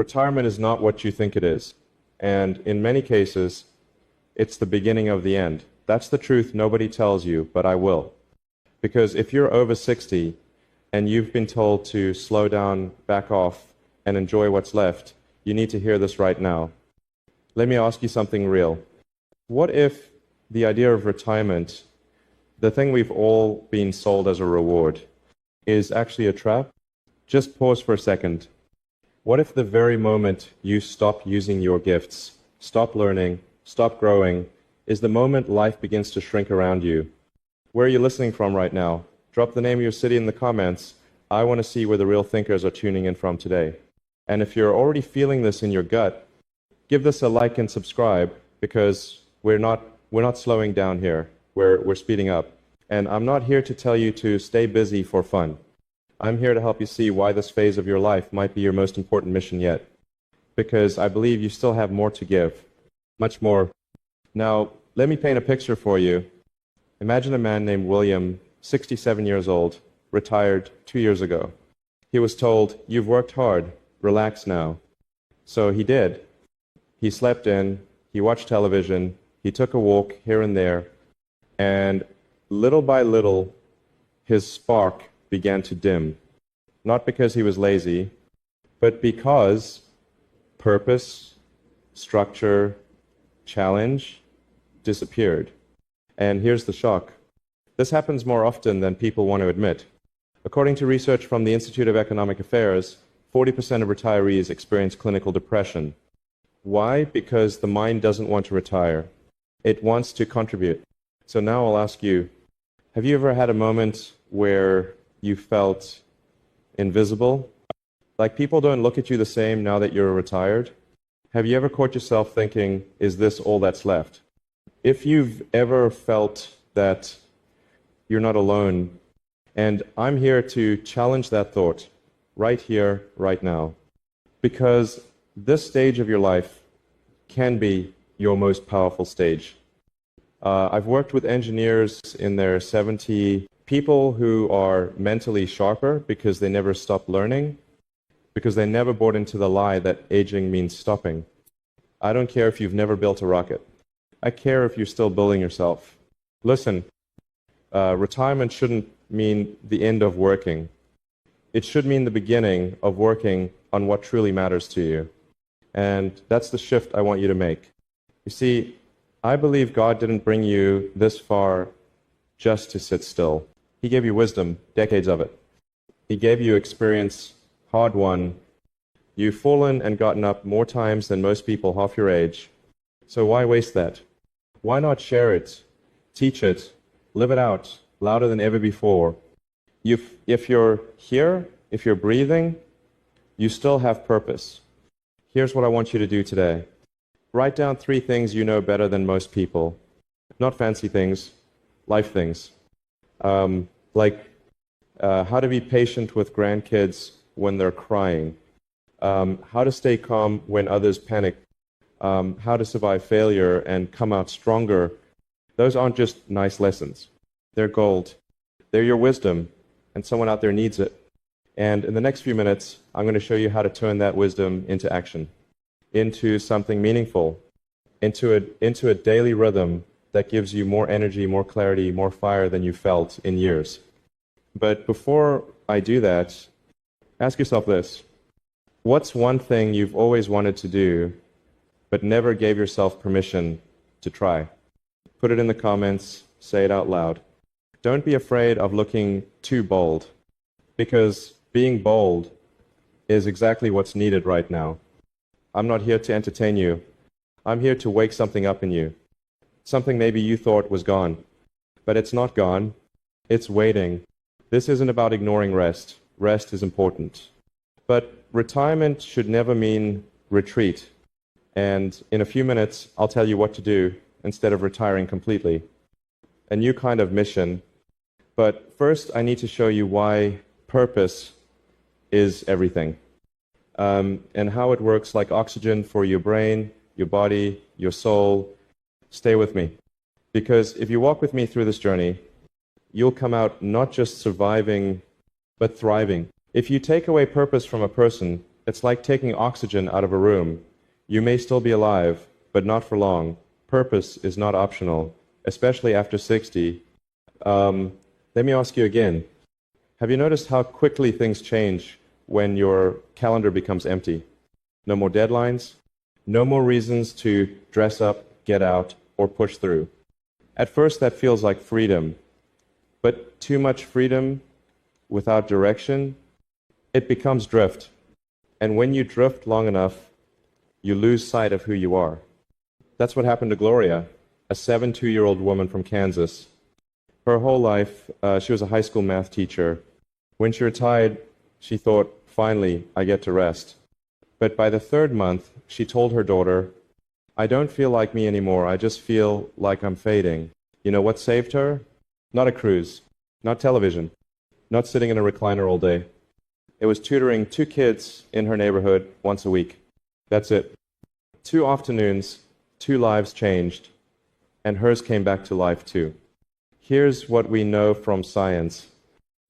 Retirement is not what you think it is. And in many cases, it's the beginning of the end. That's the truth nobody tells you, but I will. Because if you're over 60 and you've been told to slow down, back off, and enjoy what's left, you need to hear this right now. Let me ask you something real. What if the idea of retirement, the thing we've all been sold as a reward, is actually a trap? Just pause for a second. What if the very moment you stop using your gifts, stop learning, stop growing, is the moment life begins to shrink around you? Where are you listening from right now? Drop the name of your city in the comments. I want to see where the real thinkers are tuning in from today. And if you're already feeling this in your gut, give this a like and subscribe, because we're not slowing down here. We're speeding up. And I'm not here to tell you to stay busy for fun. I'm here to help you see why this phase of your life might be your most important mission yet. Because I believe you still have more to give. Much more. Now, let me paint a picture for you. Imagine a man named William, 67 years old, retired 2 years ago. He was told, "You've worked hard, relax now." So he did. He slept in, he watched television, he took a walk here and there, and little by little, his spark began to dim. Not because he was lazy, but because purpose, structure, challenge disappeared. And here's the shock. This happens more often than people want to admit. According to research from the Institute of Economic Affairs, 40% of retirees experience clinical depression. Why? Because the mind doesn't want to retire. It wants to contribute. So now I'll ask you, have you ever had a moment where you felt invisible? Like people don't look at you the same now that you're retired? Have you ever caught yourself thinking, is this all that's left? If you've ever felt that you're not alone, and I'm here to challenge that thought right here, right now, because this stage of your life can be your most powerful stage. I've worked with engineers in their 70s, people who are mentally sharper because they never stopped learning, because they never bought into the lie that aging means stopping. I don't care if you've never built a rocket. I care if you're still building yourself. Listen, retirement shouldn't mean the end of working. It should mean the beginning of working on what truly matters to you. And that's the shift I want you to make. You see, I believe God didn't bring you this far just to sit still. He gave you wisdom, decades of it. He gave you experience, hard-won. You've fallen and gotten up more times than most people half your age. So why waste that? Why not share it, teach it, live it out, louder than ever before? If you're here, if you're breathing, you still have purpose. Here's what I want you to do today. Write down 3 things you know better than most people. Not fancy things, life things. Like how to be patient with grandkids when they're crying. How to stay calm when others panic. How to survive failure and come out stronger. Those aren't just nice lessons. They're gold. They're your wisdom, and someone out there needs it. And in the next few minutes, I'm going to show you how to turn that wisdom into action, into something meaningful, into a daily rhythm that gives you more energy, more clarity, more fire than you felt in years. But before I do that, ask yourself this. What's one thing you've always wanted to do but never gave yourself permission to try? Put it in the comments, say it out loud. Don't be afraid of looking too bold, because being bold is exactly what's needed right now. I'm not here to entertain you. I'm here to wake something up in you. Something maybe you thought was gone, but it's not gone. It's waiting. This isn't about ignoring rest. Rest is important. But retirement should never mean retreat. And in a few minutes, I'll tell you what to do instead of retiring completely. A new kind of mission. But first, I need to show you why purpose is everything. And how it works like oxygen for your brain, your body, your soul. Stay with me. Because if you walk with me through this journey, you'll come out not just surviving, but thriving. If you take away purpose from a person, It's like taking oxygen out of a room. You may still be alive, but not for long. Purpose is not optional, especially after 60. Let me ask you again. Have you noticed how quickly things change when your calendar becomes empty? No more deadlines, no more reasons to dress up, get out, or push through. At first, that feels like freedom, but too much freedom without direction, it becomes drift. And when you drift long enough, you lose sight of who you are. That's what happened to Gloria, a 72-year-old woman from Kansas. Her whole life, she was a high school math teacher. When she retired, she thought, finally, I get to rest. But by the third month, she told her daughter, I don't feel like me anymore. I just feel like I'm fading. You know what saved her? Not a cruise, not television, not sitting in a recliner all day. It was tutoring 2 kids in her neighborhood once a week. That's it. 2 afternoons, 2 lives changed, and hers came back to life too. Here's what we know from science.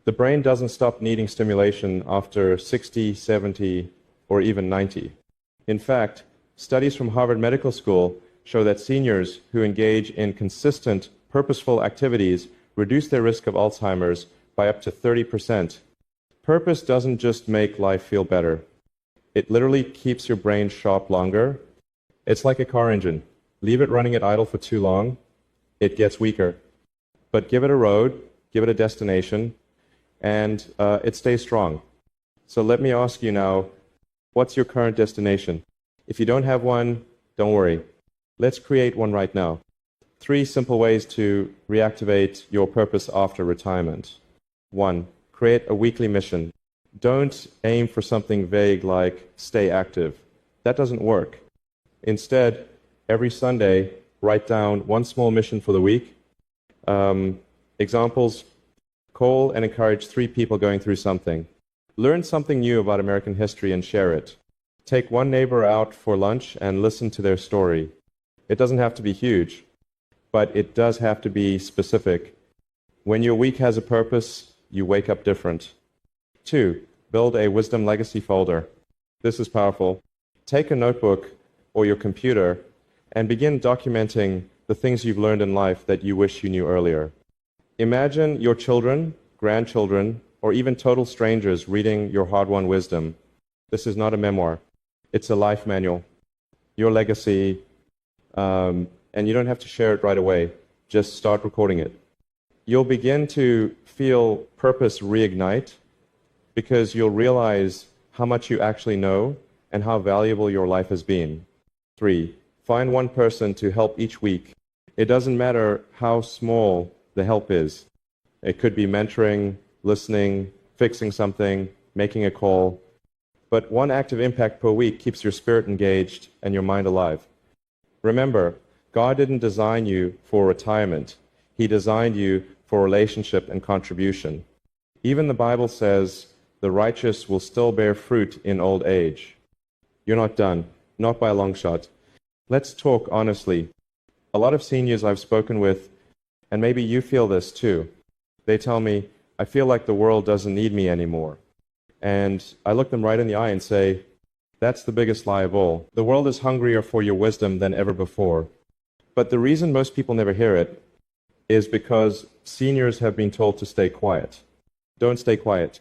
The brain doesn't stop needing stimulation after 60, 70, or even 90. In fact, studies from Harvard Medical School show that seniors who engage in consistent, purposeful activities reduce their risk of Alzheimer's by up to 30%. Purpose doesn't just make life feel better. It literally keeps your brain sharp longer. It's like a car engine. Leave it running at idle for too long, it gets weaker. But give it a road, give it a destination, and it stays strong. So let me ask you now, what's your current destination? If you don't have one, don't worry. Let's create one right now. 3 simple ways to reactivate your purpose after retirement. 1. Create a weekly mission. Don't aim for something vague like stay active. That doesn't work. Instead, every Sunday, write down one small mission for the week. Examples, call and encourage 3 people going through something. Learn something new about American history and share it. Take one neighbor out for lunch and listen to their story. It doesn't have to be huge, but it does have to be specific. When your week has a purpose, you wake up different. 2, build a wisdom legacy folder. This is powerful. Take a notebook or your computer and begin documenting the things you've learned in life that you wish you knew earlier. Imagine your children, grandchildren, or even total strangers reading your hard-won wisdom. This is not a memoir. It's a life manual. Your legacy, and you don't have to share it right away. Just start recording it. You'll begin to feel purpose reignite because you'll realize how much you actually know and how valuable your life has been. 3, find one person to help each week. It doesn't matter how small the help is. It could be mentoring, listening, fixing something, making a call. But one active impact per week keeps your spirit engaged and your mind alive. Remember, God didn't design you for retirement. He designed you for relationship and contribution. Even the Bible says the righteous will still bear fruit in old age. You're not done, not by a long shot. Let's talk honestly. A lot of seniors I've spoken with, and maybe you feel this too, they tell me, I feel like the world doesn't need me anymore. And I look them right in the eye and say, that's the biggest lie of all. The world is hungrier for your wisdom than ever before. But the reason most people never hear it is because seniors have been told to stay quiet. Don't stay quiet.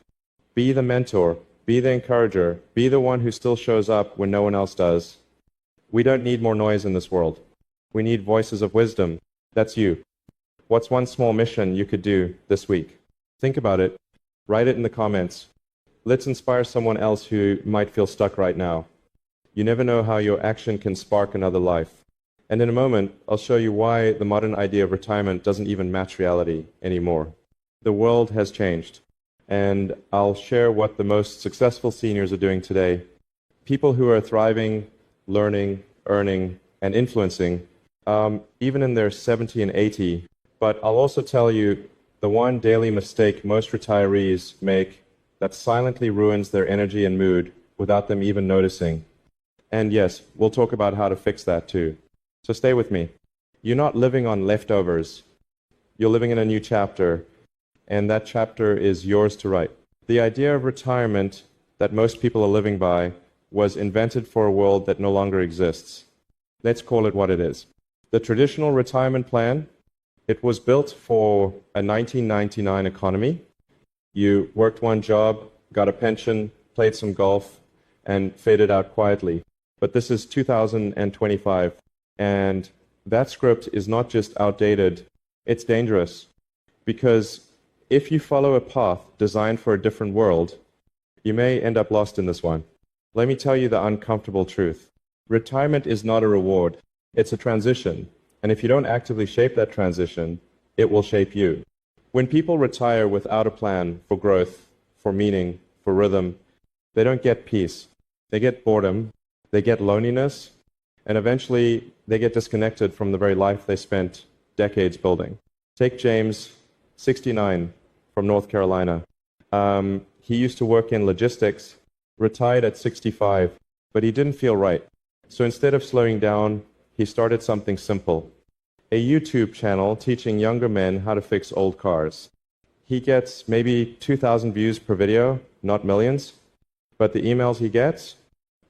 Be the mentor, be the encourager, be the one who still shows up when no one else does. We don't need more noise in this world. We need voices of wisdom. That's you. What's one small mission you could do this week? Think about it. Write it in the comments. Let's inspire someone else who might feel stuck right now. You never know how your action can spark another life. And in a moment, I'll show you why the modern idea of retirement doesn't even match reality anymore. The world has changed. And I'll share what the most successful seniors are doing today. People who are thriving, learning, earning, and influencing, even in their 70 and 80. But I'll also tell you the one daily mistake most retirees make that silently ruins their energy and mood without them even noticing. And yes, we'll talk about how to fix that too. So stay with me. You're not living on leftovers. You're living in a new chapter, and that chapter is yours to write. The idea of retirement that most people are living by was invented for a world that no longer exists. Let's call it what it is. The traditional retirement plan, it was built for a 1999 economy. You worked one job, got a pension, played some golf, and faded out quietly. But this is 2025, and that script is not just outdated, it's dangerous. Because if you follow a path designed for a different world, you may end up lost in this one. Let me tell you the uncomfortable truth. Retirement is not a reward, it's a transition. And if you don't actively shape that transition, it will shape you. When people retire without a plan for growth, for meaning, for rhythm, they don't get peace. They get boredom, they get loneliness, and eventually they get disconnected from the very life they spent decades building. Take James, 69, from North Carolina. He used to work in logistics, retired at 65, but he didn't feel right. So instead of slowing down, he started something simple. A YouTube channel teaching younger men how to fix old cars. He gets maybe 2,000 views per video, not millions, but the emails he gets,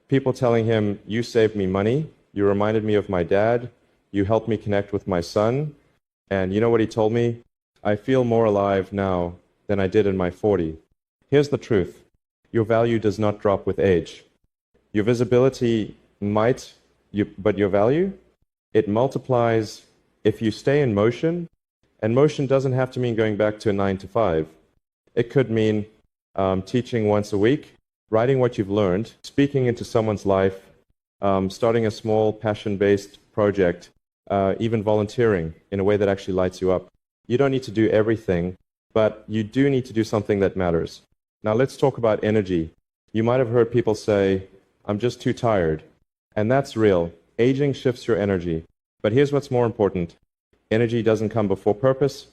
people telling him, you saved me money, you reminded me of my dad, you helped me connect with my son, and you know what he told me? I feel more alive now than I did in my 40s. Here's the truth. Your value does not drop with age. Your visibility might, but your value, it multiplies if you stay in motion, and motion doesn't have to mean going back to a 9 to 5. It could mean teaching once a week, writing what you've learned, speaking into someone's life, starting a small passion-based project, even volunteering in a way that actually lights you up. You don't need to do everything, but you do need to do something that matters. Now let's talk about energy. You might have heard people say, I'm just too tired. And that's real. Aging shifts your energy. But here's what's more important. Energy doesn't come before purpose.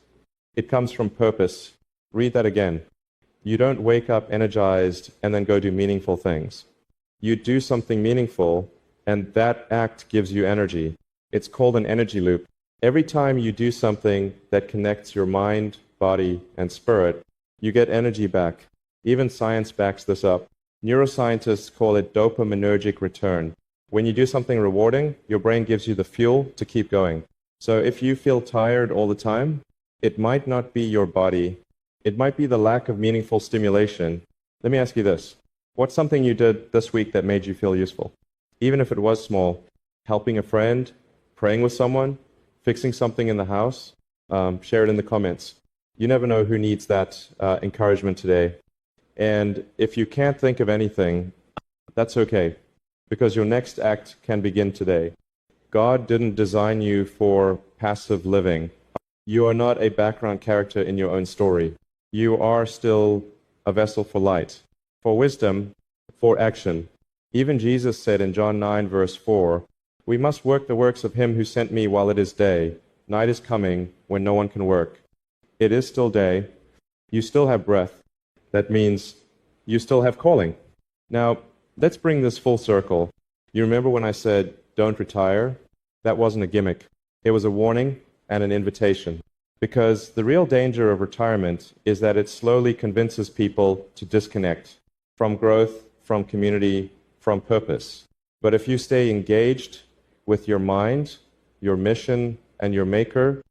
It comes from purpose. Read that again. You don't wake up energized and then go do meaningful things. You do something meaningful, and that act gives you energy. It's called an energy loop. Every time you do something that connects your mind, body, and spirit, you get energy back. Even science backs this up. Neuroscientists call it dopaminergic return. When you do something rewarding, your brain gives you the fuel to keep going. So if you feel tired all the time, it might not be your body. It might be the lack of meaningful stimulation. Let me ask you this. What's something you did this week that made you feel useful? Even if it was small, helping a friend, praying with someone, fixing something in the house, share it in the comments. You never know who needs that encouragement today. And if you can't think of anything, that's okay, because your next act can begin today. God didn't design you for passive living. You are not a background character in your own story. You are still a vessel for light, for wisdom, for action. Even Jesus said in John 9, verse 4, we must work the works of him who sent me while it is day. Night is coming when no one can work. It is still day. You still have breath. That means you still have calling. Now, let's bring this full circle. You remember when I said, don't retire? That wasn't a gimmick. It was a warning and an invitation. Because the real danger of retirement is that it slowly convinces people to disconnect from growth, from community, from purpose. But if you stay engaged with your mind, your mission, and your maker,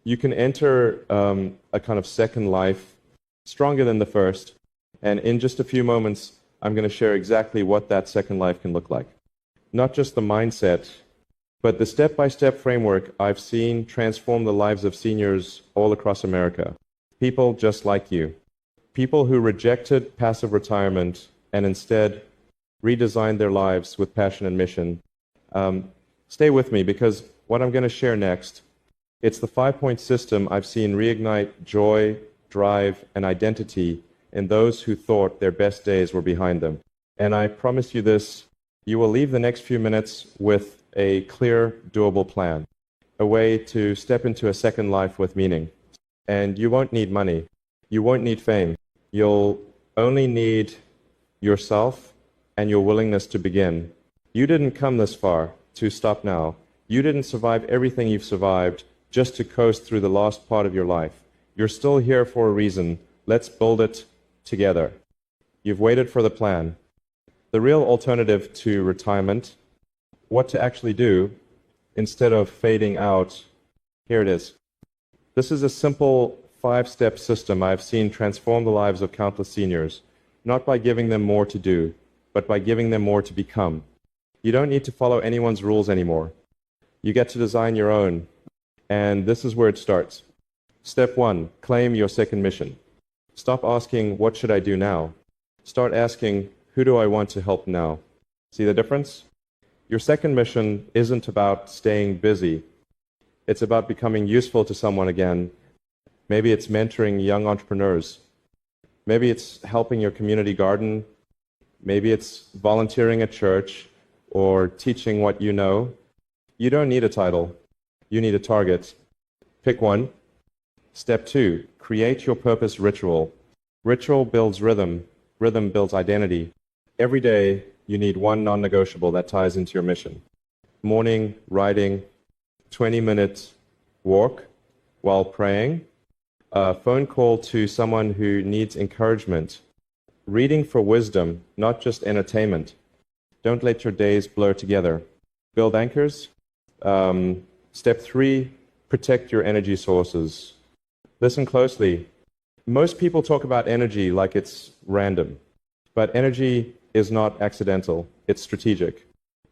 you can enter a kind of second life stronger than the first. And in just a few moments, I'm going to share exactly what that second life can look like. Not just the mindset, but the step-by-step framework I've seen transform the lives of seniors all across America. People just like you. People who rejected passive retirement and instead redesigned their lives with passion and mission. Stay with me, because what I'm going to share next, it's the 5-point system I've seen reignite joy, drive, and identity in those who thought their best days were behind them. And I promise you this, you will leave the next few minutes with a clear, doable plan, a way to step into a second life with meaning. And you won't need money. You won't need fame. You'll only need yourself and your willingness to begin. You didn't come this far to stop now. You didn't survive everything you've survived just to coast through the last part of your life. You're still here for a reason. Let's build it together. You've waited for the plan. The real alternative to retirement, what to actually do instead of fading out, here it is. This is a simple 5-step system I've seen transform the lives of countless seniors, not by giving them more to do, but by giving them more to become. You don't need to follow anyone's rules anymore. You get to design your own, and this is where it starts. Step 1, claim your second mission. Stop asking, what should I do now? Start asking, who do I want to help now? See the difference? Your second mission isn't about staying busy. It's about becoming useful to someone again. Maybe it's mentoring young entrepreneurs. Maybe it's helping your community garden. Maybe it's volunteering at church or teaching what you know. You don't need a title. You need a target. Pick one. Step 2, create your purpose ritual. Ritual builds rhythm. Rhythm builds identity. Every day, you need one non-negotiable that ties into your mission. Morning, writing, 20-minute walk while praying, a phone call to someone who needs encouragement, reading for wisdom, not just entertainment. Don't let your days blur together. Build anchors. Step 3, protect your energy sources. Listen closely. Most people talk about energy like it's random, but energy is not accidental, it's strategic.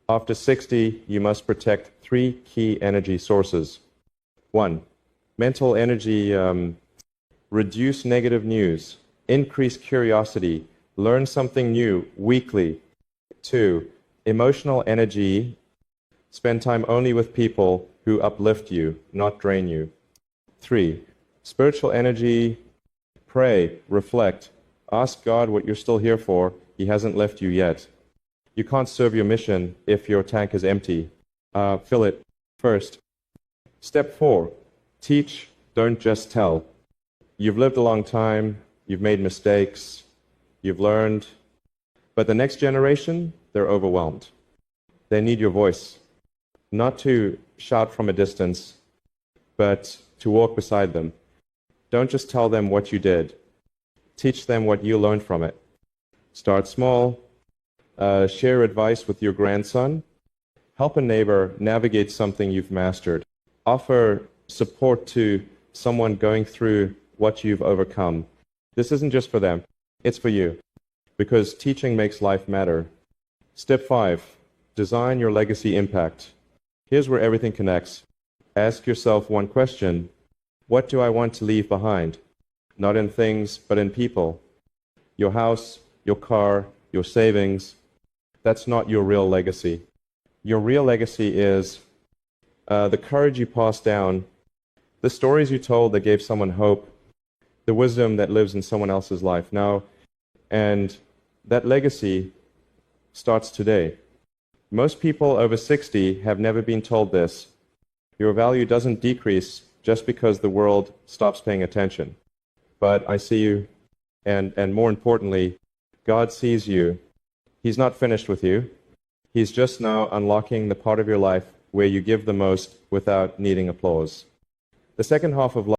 After 60, you must protect 3 key energy sources. 1, mental energy, reduce negative news, increase curiosity, learn something new weekly. 2, emotional energy, spend time only with people who uplift you, not drain you. 3, spiritual energy, pray, reflect, ask God what you're still here for. He hasn't left you yet. You can't serve your mission if your tank is empty. Fill it first. Step 4, teach, don't just tell. You've lived a long time, you've made mistakes, you've learned, but the next generation, they're overwhelmed. They need your voice, not to shout from a distance, but to walk beside them. Don't just tell them what you did. Teach them what you learned from it. Start small. Share advice with your grandson. Help a neighbor navigate something you've mastered. Offer support to someone going through what you've overcome. This isn't just for them. It's for you. Because teaching makes life matter. Step 5, design your legacy impact. Here's where everything connects. Ask yourself one question. What do I want to leave behind? Not in things, but in people. Your house, your car, your savings, that's not your real legacy. Your real legacy is the courage you passed down, the stories you told that gave someone hope, the wisdom that lives in someone else's life now, and that legacy starts today. Most people over 60 have never been told this. Your value doesn't decrease just because the world stops paying attention. But I see you, and more importantly, God sees you. He's not finished with you. He's just now unlocking the part of your life where you give the most without needing applause. The second half of life